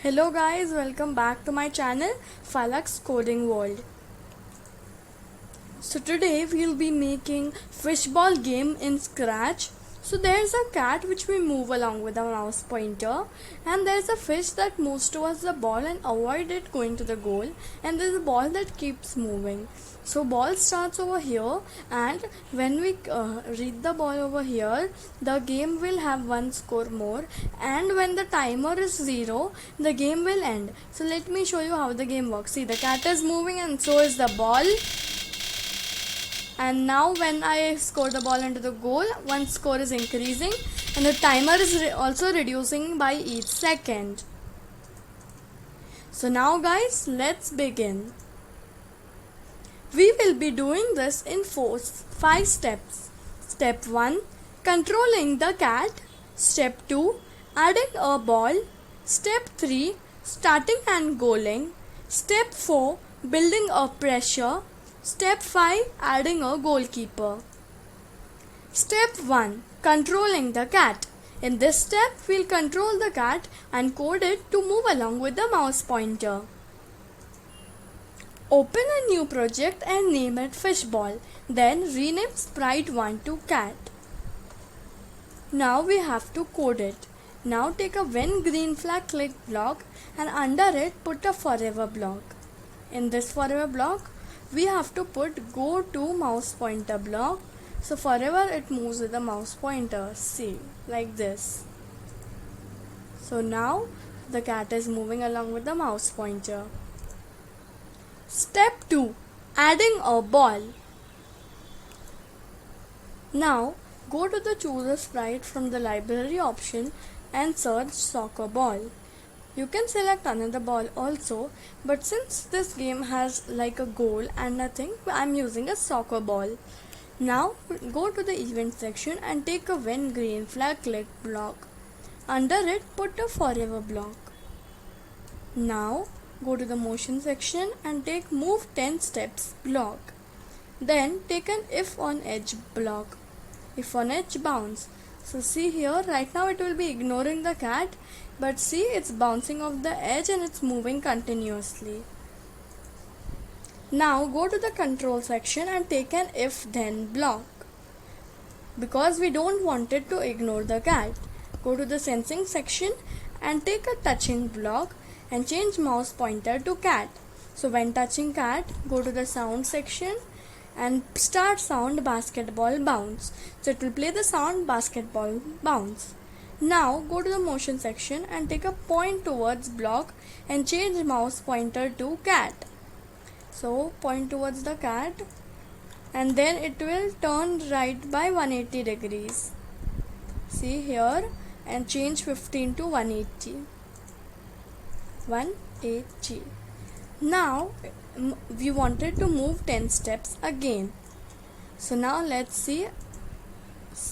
Hello guys, welcome back to my channel Falak's Coding World. So today we'll be making fishball game in Scratch. So there's a cat which we move along with a mouse pointer, and there's a fish that moves towards the ball and avoid it going to the goal, and there's a ball that keeps moving. So ball starts over here, and when we read the ball over here, the game will have one score more, and when the timer is 0, the game will end. So let me show you how the game works. See, the cat is moving and so is the ball. And now when I score the ball into the goal, one score is increasing and the timer is also reducing by each second. So now guys, let's begin. We will be doing this in 5 steps. Step 1, controlling the cat. Step 2, adding a ball. Step 3, starting and goaling. Step 4, building a pressure. Step 5, adding a goalkeeper. Step 1, controlling the cat. In this step, we'll control the cat and code it to move along with the mouse pointer. Open a new project and name it Fishball. Then rename Sprite1 to cat. Now we have to code it. Now take a when green flag click block and under it put a forever block. In this forever block, we have to put go to mouse pointer block. So forever it moves with the mouse pointer. See, like this. So now the cat is moving along with the mouse pointer. Step 2, adding a ball. Now go to the choose a sprite from the library option and search soccer ball. You can select another ball also, but since this game has like a goal and nothing, I'm using a soccer ball. Now go to the event section and take a when green flag click block. Under it put a forever block. Now go to the motion section and take move 10 steps block. Then take an if on edge block. If on edge bounce. So see here, right now it will be ignoring the cat, but see it's bouncing off the edge and it's moving continuously. Now go to the control section and take an if then block. Because we don't want it to ignore the cat. Go to the sensing section and take a touching block and change mouse pointer to cat. So when touching cat, go to the sound section and start sound basketball bounce. So it will play the sound basketball bounce. Now go to the motion section and take a point towards block and change mouse pointer to cat. So point towards the cat and then it will turn right by 180 degrees. See here and change 15 to 180. 180. Now we wanted to move 10 steps again. So now let's see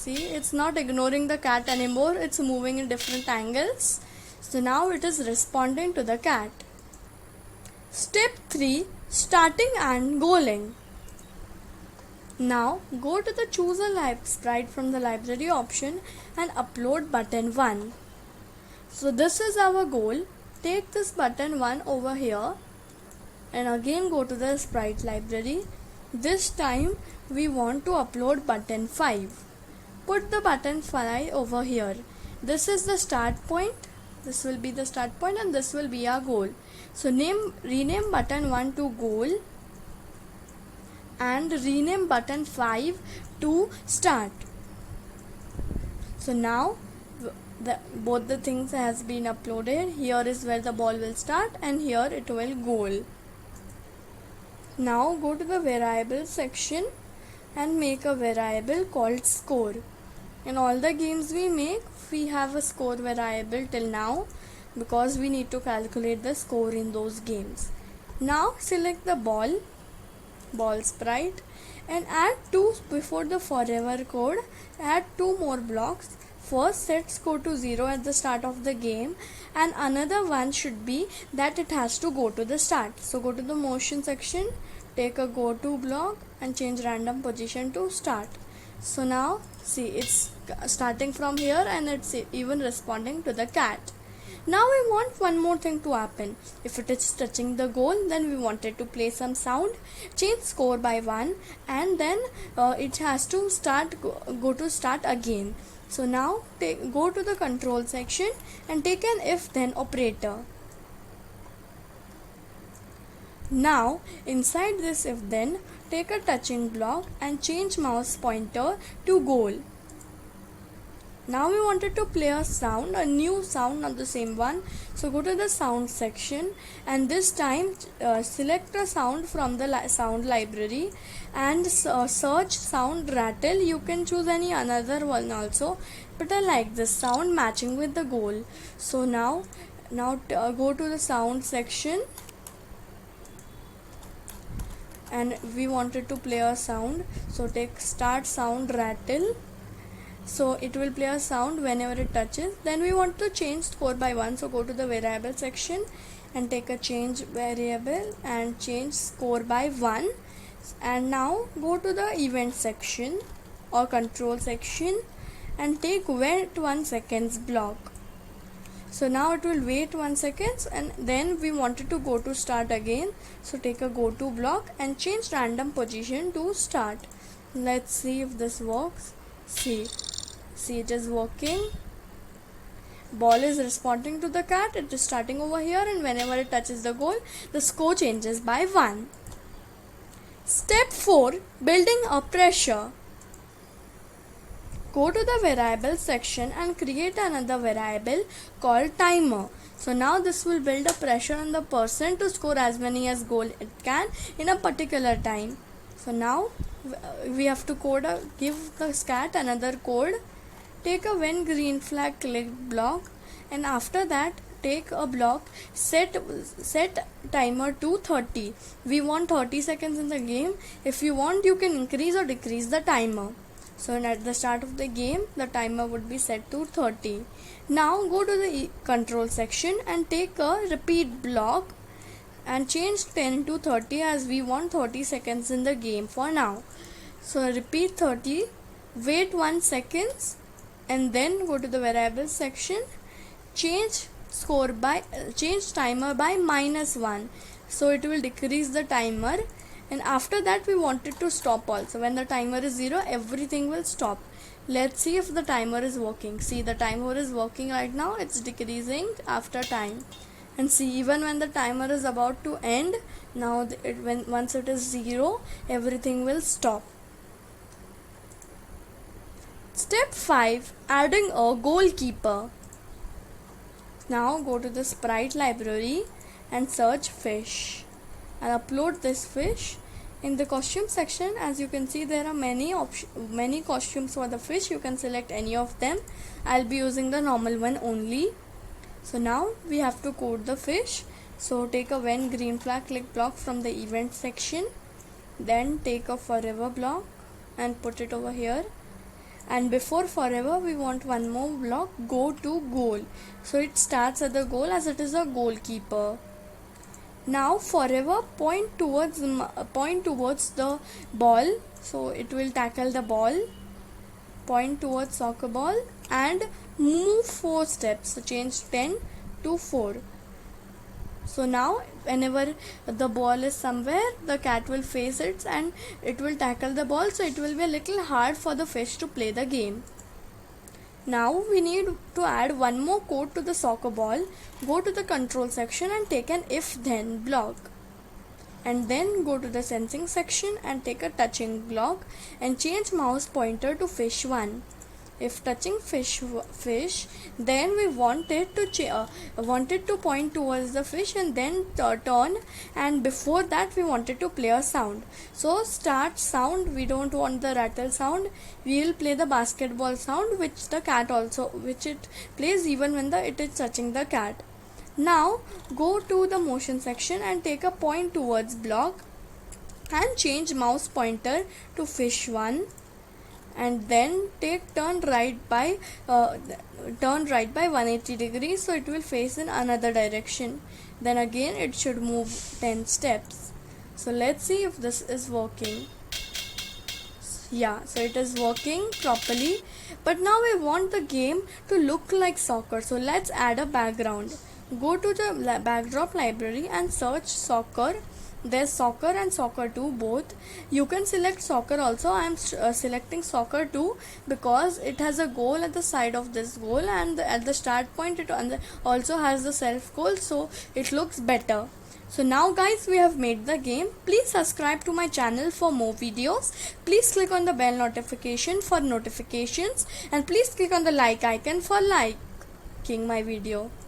it's not ignoring the cat anymore, it's moving in different angles. So now it is responding to the cat. Step 3, starting and goaling. Now go to the choose a sprite from the library option and upload button 1. So this is our goal. Take this button 1 over here and again go to the sprite library. This time we want to upload button 5. Put the button 5 over here. This is the start point. This will be the start point and this will be our goal. So rename button 1 to goal and rename button 5 to start. So now both the things has been uploaded. Here is where the ball will start and here it will goal. Now go to the variable section and make a variable called score. In all the games we make, we have a score variable till now because we need to calculate the score in those games. Now select the ball sprite and add 2 before the forever code. Add 2 more blocks. First set score to 0 at the start of the game and another one should be that it has to go to the start. So go to the motion section, take a go to block and change random position to start. So now see it's starting from here and it's even responding to the cat. Now we want one more thing to happen. If it is touching the goal, then we wanted to play some sound, change score by 1, and then it has to go to start again. So now go to the control section and take an if then operator. Now inside this if then, take a touching block and change mouse pointer to goal. Now we wanted to play a new sound, not the same one. So go to the sound section and this time select a sound from the sound library and search sound rattle. You can choose any another one also, but I like this sound matching with the goal. So now go to the sound section and we wanted to play a sound. So take start sound rattle. So it will play a sound whenever it touches. Then we want to change score by 1. So go to the variable section and take a change variable and change score by 1. And now go to the event section or control section and take wait 1 seconds block. So now it will wait 1 second and then we wanted to go to start again. So take a go to block and change random position to start. Let's see if this works. See it is working. Ball is responding to the cat. It is starting over here and whenever it touches the goal, the score changes by 1. Step 4. Building a pressure. Go to the variable section and create another variable called timer. So now this will build a pressure on the person to score as many as goal it can in a particular time. So now we have to give the cat another code. Take a when green flag clicked block and after that take a block, set timer to 30. We want 30 seconds in the game. If you want, you can increase or decrease the timer. So at the start of the game, the timer would be set to 30. Now go to the control section and take a repeat block and change 10 to 30 as we want 30 seconds in the game for now. So repeat 30, wait 1 second and then go to the variable section, change timer by -1. So it will decrease the timer. And after that we wanted to stop also. When the timer is 0, everything will stop. Let's see if the timer is working. See, the timer is working right now. It's decreasing after time. And see, even when the timer is about to end, now once it is 0, everything will stop. Step 5. Adding a goalkeeper. Now go to the sprite library and search fish and upload this fish. In the costume section, as you can see, there are many costumes for the fish. You can select any of them. I'll be using the normal one only. So now we have to code the fish. So take a when green flag click block from the event section, then take a forever block and put it over here. And before forever we want one more block, go to goal. So it starts at the goal as it is a goalkeeper. Now forever point towards the ball. So it will tackle the ball. Point towards soccer ball and move 4 steps. So change 10 to 4. So now whenever the ball is somewhere, the cat will face it and it will tackle the ball. So it will be a little hard for the fish to play the game. Now we need to add one more code to the soccer ball. Go to the control section and take an if then block. And then go to the sensing section and take a touching block and change mouse pointer to fish 1. If touching fish, then we want it to point towards the fish and then turn, and before that we wanted to play a sound. So start sound, we don't want the rattle sound. We will play the basketball sound which it plays even when it is touching the cat. Now go to the motion section and take a point towards block and change mouse pointer to fish 1. And then turn right by 180 degrees, so it will face in another direction. Then again it should move 10 steps. So let's see if this is working. Yeah, so it is working properly. But now we want the game to look like soccer. So let's add a background. Go to the backdrop library and search soccer. There's soccer and soccer 2 both. You can select soccer also. I am selecting soccer 2 because it has a goal at the side of this goal, and at the start point it also has the self goal, so it looks better. So now guys, we have made the game. Please subscribe to my channel for more videos. Please click on the bell notification for notifications, and please click on the like icon for liking my video.